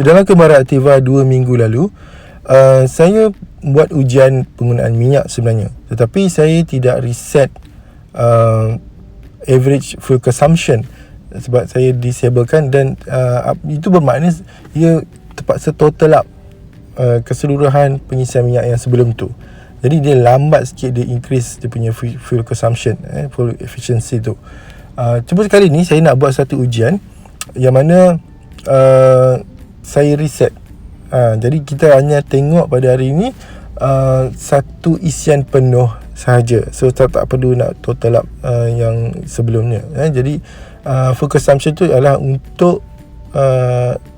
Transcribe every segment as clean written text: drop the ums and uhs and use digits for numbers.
Dalam Kembaran Aktiva 2 minggu lalu, saya buat ujian penggunaan minyak sebenarnya, tetapi saya tidak reset average fuel consumption sebab saya disablekan, dan itu bermakna ia terpaksa total up keseluruhan pengisian minyak yang sebelum tu. Jadi dia lambat sikit dia increase dia punya fuel consumption, fuel efficiency tu. Cuba sekali ni saya nak buat satu ujian yang mana saya reset. Jadi kita hanya tengok pada hari ini satu isian penuh sahaja. So tak perlu nak total up yang sebelumnya. Jadi fuel consumption tu adalah untuk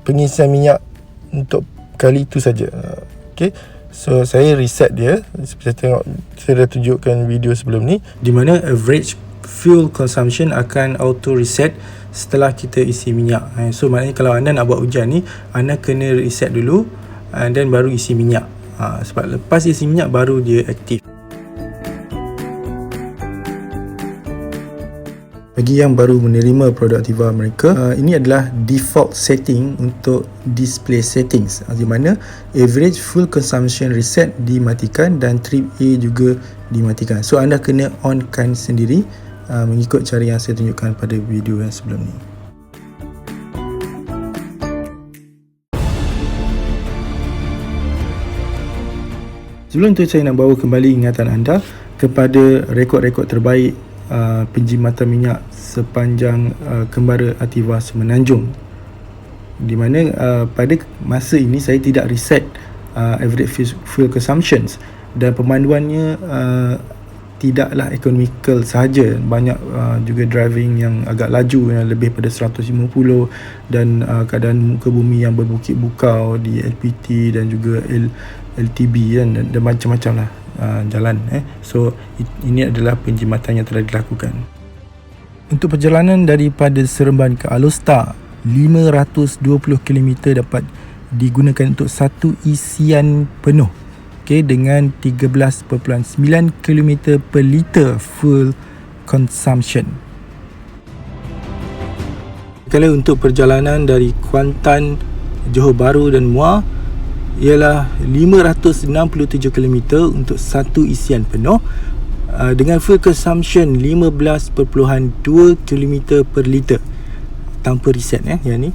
pengisian minyak untuk kali itu saja. Okay. So saya reset dia. Seperti tengok, saya dah tunjukkan video sebelum ni, di mana average fuel consumption akan auto reset setelah kita isi minyak. So maknanya kalau anda nak buat ujian ni, anda kena reset dulu dan baru isi minyak. Sebab lepas isi minyak baru dia aktif. Bagi yang baru menerima produk Aktiva mereka, ini adalah default setting untuk display settings, di mana average fuel consumption reset dimatikan dan trip A juga dimatikan. So anda kena onkan sendiri mengikut cara yang saya tunjukkan pada video yang sebelum ni. Sebelum tu saya nak bawa kembali ingatan anda kepada rekod-rekod terbaik penjimatan minyak sepanjang Kembara Aktiva Semenanjung, di mana pada masa ini saya tidak reset average fuel consumptions, dan pemanduannya tidaklah economical sahaja. Banyak juga driving yang agak laju, yang lebih pada 150, dan keadaan muka bumi yang berbukit bukau di LPT dan juga LTB dan macam-macam lah jalan. So ini adalah penjimatan yang telah dilakukan. Untuk perjalanan daripada Seremban ke Alor, 520 km dapat digunakan untuk satu isian penuh, dengan 13.9 km per liter fuel consumption. Kalau untuk perjalanan dari Kuantan, Johor Bahru dan Muar ialah 567 km untuk satu isian penuh dengan fuel consumption 15.2 km per liter tanpa reset yang ni.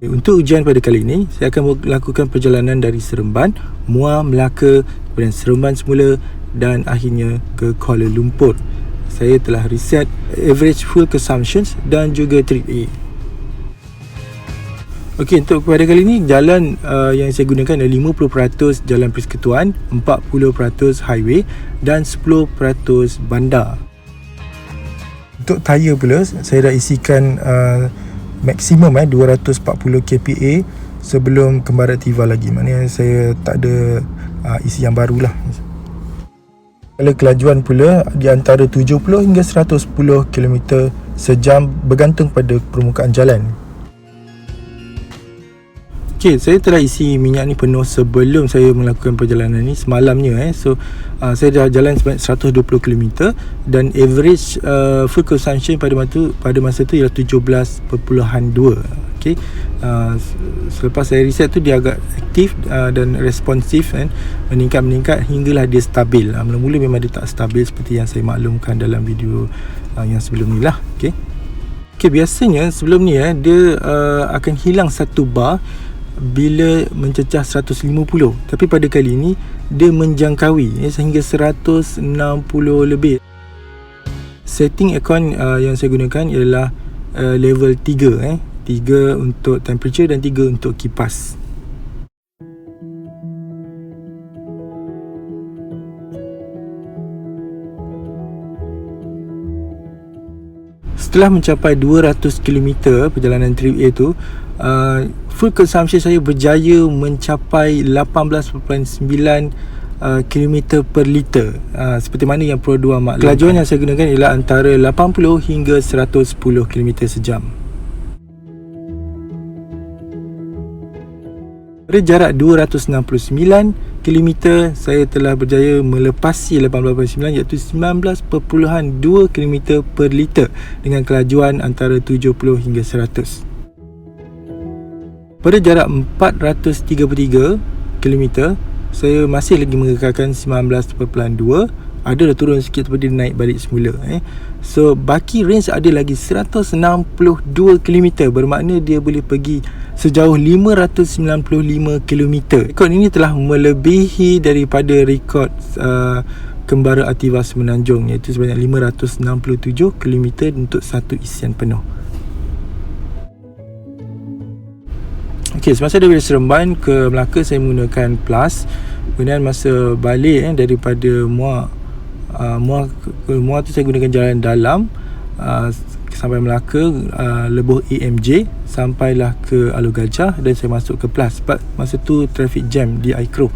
Untuk ujian pada kali ini, saya akan melakukan perjalanan dari Seremban, Muar, Melaka, kemudian Seremban semula dan akhirnya ke Kuala Lumpur. Saya telah reset average fuel consumption dan juga trip A. Okey, untuk pada kali ini jalan yang saya gunakan adalah 50% jalan persekutuan, 40% highway dan 10% bandar. Untuk tayar pula, saya dah isikan maksimum 240 kPa sebelum Kembaran Aktiva lagi. Maknanya saya tak ada isi yang barulah. Kalau kelajuan pula di antara 70 hingga 110 km sejam bergantung pada permukaan jalan. Okay, saya telah isi minyak ni penuh sebelum saya melakukan perjalanan ni semalamnya. So saya dah jalan sebanyak 120 km dan average fuel consumption pada masa tu ialah 17.2. Okay. Selepas saya reset tu dia agak aktif dan responsif, meningkat hinggalah dia stabil. Mula-mula memang dia tak stabil seperti yang saya maklumkan dalam video yang sebelum ni lah. Okay, biasanya sebelum ni dia akan hilang satu bar bila mencecah 150, tapi pada kali ini dia menjangkaui sehingga 160 lebih. Setting aircon yang saya gunakan ialah level 3, 3 untuk temperature dan 3 untuk kipas. Setelah mencapai 200 km perjalanan trip A tu, fuel consumption saya berjaya mencapai 18.9 km per liter, seperti mana yang Pro 2 maklum. Kelajuan yang saya gunakan ialah antara 80 hingga 110 km sejam. Pada jarak 269 km, saya telah berjaya melepasi 18.9 iaitu 19.2 km per liter dengan kelajuan antara 70 hingga 100. Pada jarak 433 km, saya masih lagi mengekalkan 19.2. Adalah turun sikit tapi dia naik balik semula. So baki range ada lagi 162 km, bermakna dia boleh pergi sejauh 595 km. Rekod ini telah melebihi daripada rekod kembara Ativa Semenanjung, iaitu sebanyak 567 km untuk satu isian penuh. Okey, semasa daripada Seremban ke Melaka saya menggunakan Plus. Kemudian masa balik daripada Muar tu saya gunakan jalan dalam sampai Melaka, lebuh AMJ, sampailah ke Alor Gajah dan saya masuk ke Plus. Sebab masa tu traffic jam di Aikro,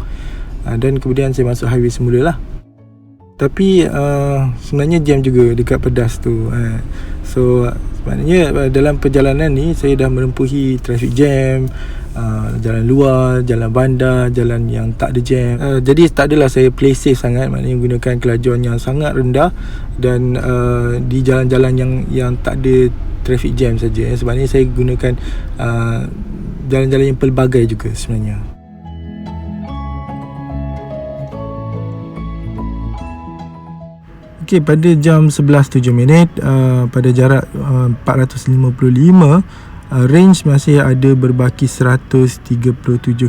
dan kemudian saya masuk highway semula lah. Tapi sebenarnya jam juga dekat Pedas tu. So sebenarnya dalam perjalanan ni saya dah menempuhi traffic jam, jalan luar, jalan bandar, jalan yang tak ada jam. Jadi tak adalah saya play safe sangat, maknanya gunakan kelajuan yang sangat rendah dan di jalan-jalan yang tak ada traffic jam saja. Sebabnya saya gunakan jalan-jalan yang pelbagai juga sebenarnya. Okey, pada jam 11.07 pada jarak 455, range masih ada berbaki 137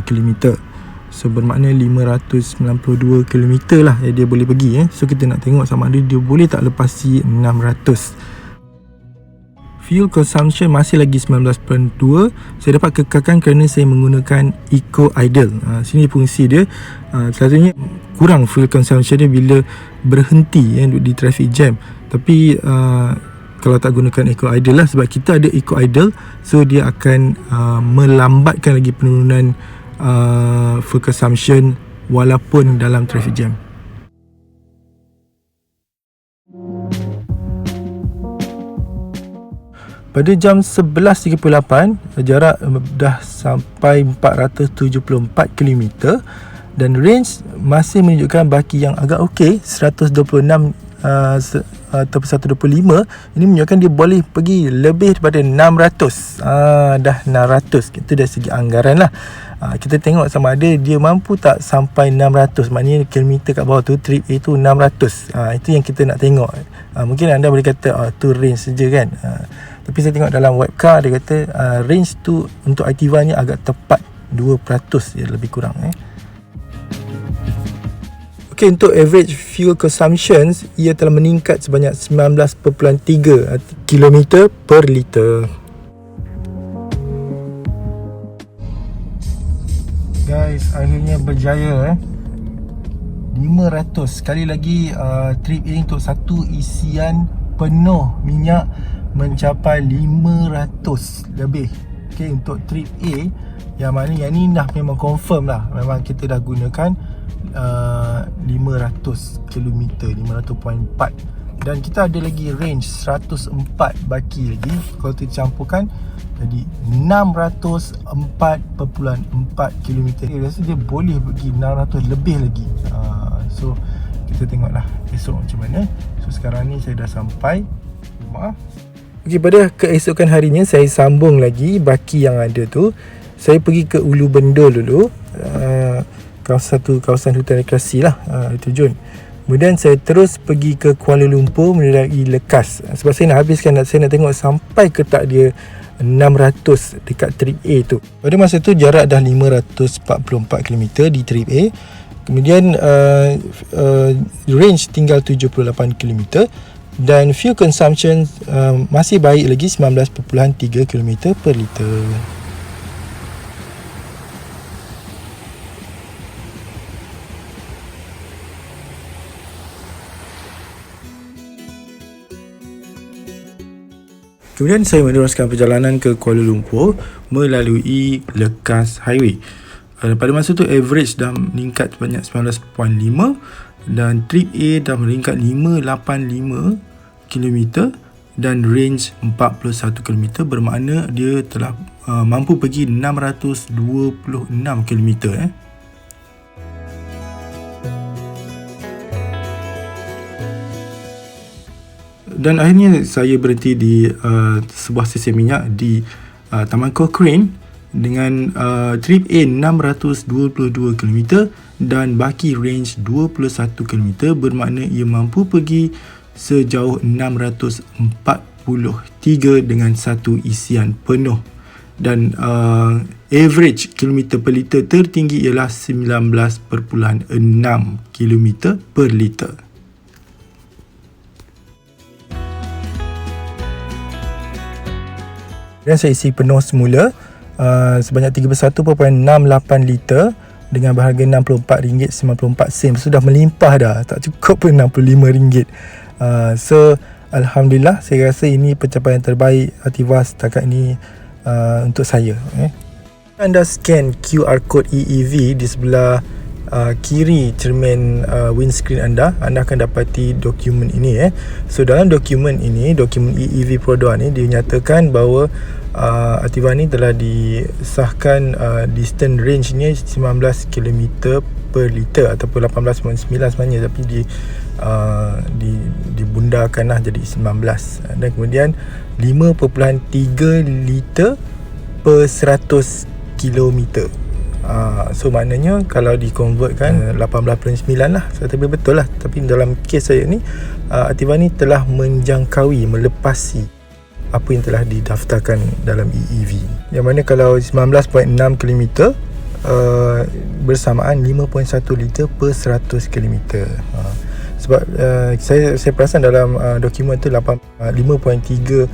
km. So bermakna 592 km lah yang dia boleh pergi. So kita nak tengok sama ada dia boleh tak lepasi 600. Fuel consumption masih lagi 19.2. Saya dapat kekalkan kerana saya menggunakan Eco Idle. Sini fungsi dia. Satunya kurang fuel consumption dia bila berhenti di traffic jam. Tapi kalau tak gunakan Eco Idle lah, sebab kita ada Eco Idle, so dia akan melambatkan lagi penurunan fuel consumption walaupun dalam traffic jam. Pada jam 11.38, jarak dah sampai 474 km dan range masih menunjukkan baki yang agak okey, 126 ataupun 125. Ini menunjukkan dia boleh pergi lebih daripada 600. Dah 600. Itu dari segi anggaran lah. Kita tengok sama ada dia mampu tak sampai 600. Maknanya kilometer kat bawah tu, trip A tu 600. Itu yang kita nak tengok. Mungkin anda boleh kata tu range saja kan. Tapi saya tengok dalam webcar dia kata range tu untuk Ativa ni agak tepat 2% je lebih kurang. Okey, untuk average fuel consumption ia telah meningkat sebanyak 19.3 km per liter. Guys, akhirnya berjaya 500. Sekali lagi trip ini untuk satu isian penuh minyak mencapai 500 lebih. Okey, untuk trip A yang mana yang ni dah memang confirm lah, memang kita dah gunakan 500 km, 500.4, dan kita ada lagi range 104 baki lagi. Kalau kita campurkan jadi 604.4 km. Rasa dia boleh pergi 600 lebih lagi. So kita tengoklah esok macam mana. So sekarang ni saya dah sampai rumah. Okey, pada keesokan harinya saya sambung lagi baki yang ada tu. Saya pergi ke Ulu Bendul dulu, kawasan hutan rekreasi lah, terjun. Kemudian saya terus pergi ke Kuala Lumpur menerai Lekas. Sebab saya nak habiskan, saya nak tengok sampai ke tak dia 600 dekat trip A tu. Pada masa tu jarak dah 544 km di trip A. Kemudian range tinggal 78 km dan fuel consumption masih baik lagi, 19.3 km per liter. Kemudian saya meneruskan perjalanan ke Kuala Lumpur melalui Lekas Highway. Pada masa tu average dah meningkat sebanyak 19.5 dan trip A dah meningkat 585 km dan range 41 km, bermakna dia telah mampu pergi 626 km. Dan akhirnya saya berhenti di sebuah stesen minyak di Taman Cochrane dengan trip A 622 km dan baki range 21 km, bermakna ia mampu pergi sejauh 643 dengan satu isian penuh. Dan average kilometer per liter tertinggi ialah 19.6 km per liter. Dan saya isi penuh semula sebanyak 31.68 liter dengan berharga RM64.94. Sudah melimpah dah, tak cukup pun RM65. So alhamdulillah, saya rasa ini pencapaian terbaik Ativa setakat ini untuk saya. Anda scan QR code EEV di sebelah kiri cermin windscreen anda akan dapati dokumen ini. So dalam dokumen ini, dokumen EEV Pro 2 ni, dinyatakan bahawa Ativa ni telah disahkan distance range-nya 19 km per liter ataupun 18.9 sebenarnya, tapi dibundakan lah jadi 19, dan kemudian 5.3 liter per 100 km. So maknanya kalau dikonvertkan 18.9 lah. So tapi betul lah, tapi dalam kes saya ni Ativa ni telah menjangkaui, melepasi apa yang telah didaftarkan dalam EEV, yang mana kalau 19.6 km bersamaan 5.1 liter per 100 km. Sebab saya perasan dalam dokumen tu 5.3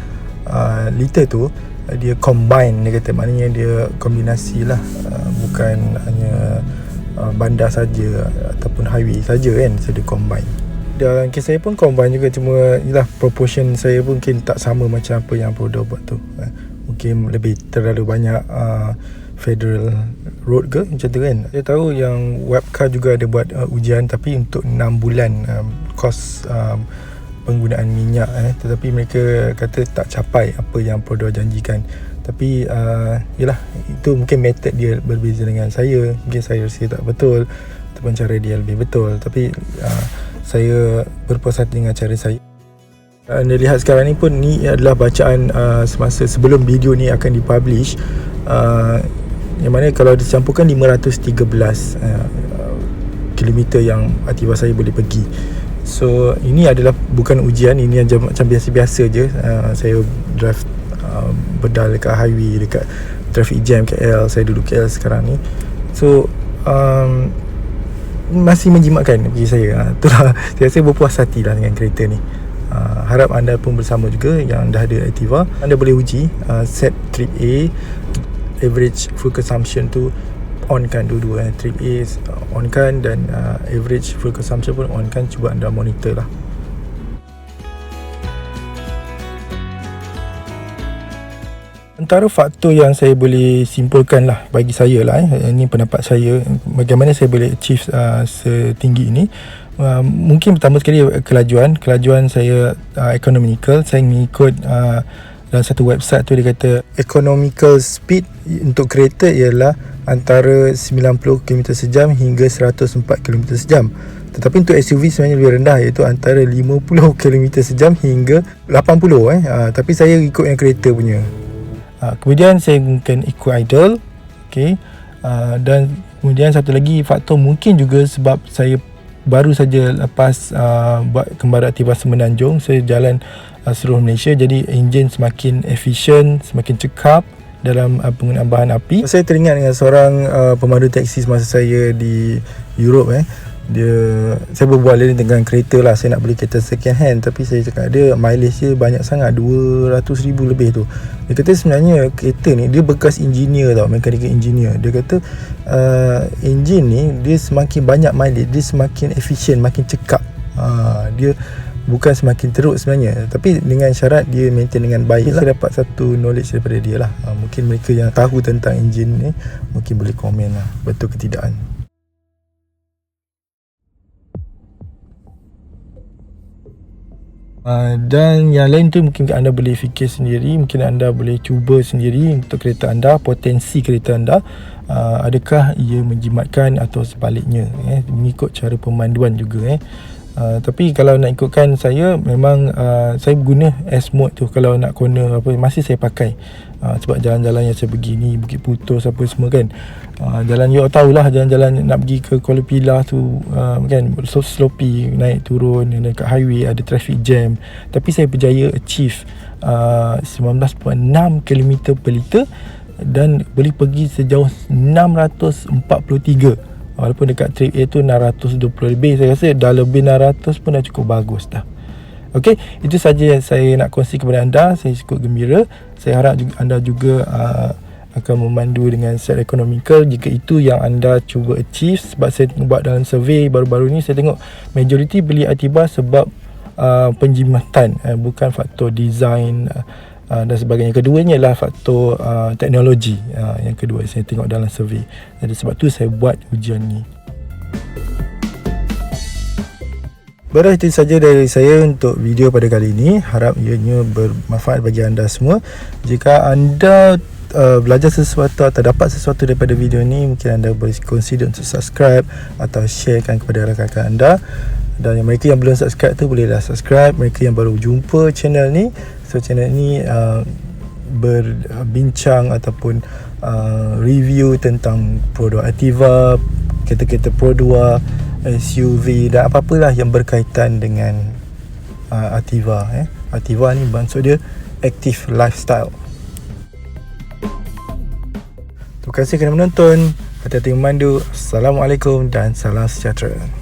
liter tu dia combine, dia kata, maknanya dia kombinasi lah, bukan hanya bandar saja ataupun highway saja kan, so dia combine. Dan kes saya pun combine juga, cuma ialah proportion saya pun mungkin tak sama macam apa yang Prodo buat tu. Mungkin lebih terlalu banyak federal road ke macam tu kan. Saya tahu yang Webcar juga ada buat ujian, tapi untuk 6 bulan kos penggunaan minyak, tetapi mereka kata tak capai apa yang Prodo janjikan. Tapi yalah, itu mungkin method dia berbeza dengan saya. Mungkin saya rasa tak betul ataupun cara dia lebih betul, tapi saya berpuas hati dengan cara saya. Anda lihat sekarang ni pun, ni adalah bacaan semasa sebelum video ni akan dipublish, yang mana kalau dicampurkan 513 kilometer yang Ativa saya boleh pergi. So ini adalah bukan ujian, ini macam biasa-biasa je. Saya drive bedal dekat highway, dekat traffic jam KL. Saya duduk KL sekarang ni. So masih menjimatkan bagi saya. Itulah, saya rasa berpuas hati lah dengan kereta ni. Harap anda pun bersama juga yang dah ada Ativa. Anda boleh uji set trip A, average fuel consumption tu on kan dua-dua. Trip A on kan, dan average fuel consumption pun on kan. Cuba anda monitor lah. Antara faktor yang saya boleh simpulkan lah, bagi saya lah, ini pendapat saya, bagaimana saya boleh achieve setinggi ini. Mungkin pertama sekali kelajuan saya economical. Saya mengikut dalam satu website tu, dia kata economical speed untuk kereta ialah antara 90 km sejam hingga 104 km sejam. Tetapi untuk SUV sebenarnya lebih rendah, iaitu antara 50 km sejam hingga 80. Tapi saya ikut yang kereta punya. Kemudian saya mungkin ikut idle, okay. Dan kemudian satu lagi faktor mungkin juga sebab saya baru saja lepas buat kembara Ativa Semenanjung. Saya jalan seluruh Malaysia, jadi enjin semakin efisien, semakin cekap dalam penggunaan bahan api. Saya teringat dengan seorang pemandu teksi semasa saya di Europe. Saya berbual dengan kereta lah. Saya nak beli kereta second hand, tapi saya cakap dia mileage dia banyak sangat, 200,000 lebih tu. Dia kata sebenarnya kereta ni dia bekas engineer tau, mechanical engineer. Dia kata enjin ni dia semakin banyak mileage, dia semakin efisien, makin cekap. Dia bukan semakin teruk sebenarnya, tapi dengan syarat dia maintain dengan baik lah. Saya dapat satu knowledge daripada dia lah. Mungkin mereka yang tahu tentang enjin ni mungkin boleh komen lah, betul ke tidak. Dan yang lain tu mungkin anda boleh fikir sendiri, mungkin anda boleh cuba sendiri untuk kereta anda, potensi kereta anda, adakah ia menjimatkan atau sebaliknya, mengikut cara pemanduan juga. Tapi kalau nak ikutkan saya, memang saya guna S mode tu. Kalau nak corner apa, masih saya pakai Sebab jalan-jalan yang saya pergi ni Bukit Putus apa semua kan, jalan you tahulah, jalan-jalan nak pergi ke Kuala Pilah tu kan, sloppy, naik turun, dan dekat highway ada traffic jam. Tapi saya berjaya achieve 19.6 km per liter dan boleh pergi sejauh 643. Walaupun dekat trip A tu 620 lebih, saya rasa dah lebih 600 pun dah cukup bagus dah. Okey, itu saja yang saya nak kongsi kepada anda. Saya cukup gembira. Saya harap anda juga akan memandu dengan set economical jika itu yang anda cuba achieve. Sebab saya buat dalam survey baru-baru ni, saya tengok majoriti beli Atiba sebab penjimatan, bukan faktor design dan sebagainya. Keduanya adalah faktor teknologi. Yang kedua saya tengok dalam survey. Jadi sebab tu saya buat ujian ni. Baiklah, itu saja dari saya untuk video pada kali ini. Harap ianya bermanfaat bagi anda semua. Jika anda belajar sesuatu atau dapat sesuatu daripada video ni, mungkin anda boleh consider untuk subscribe atau sharekan kepada rakan-rakan anda. Dan mereka yang belum subscribe tu, bolehlah subscribe. Mereka yang baru jumpa channel ni, so channel ni berbincang ataupun review tentang produk Ativa, kereta-kereta Pro 2, SUV dan apa-apalah yang berkaitan dengan Ativa. Ativa ni maksud dia active lifestyle. Terima kasih kerana menonton. Hati-hati memandu. Assalamualaikum dan salam sejahtera.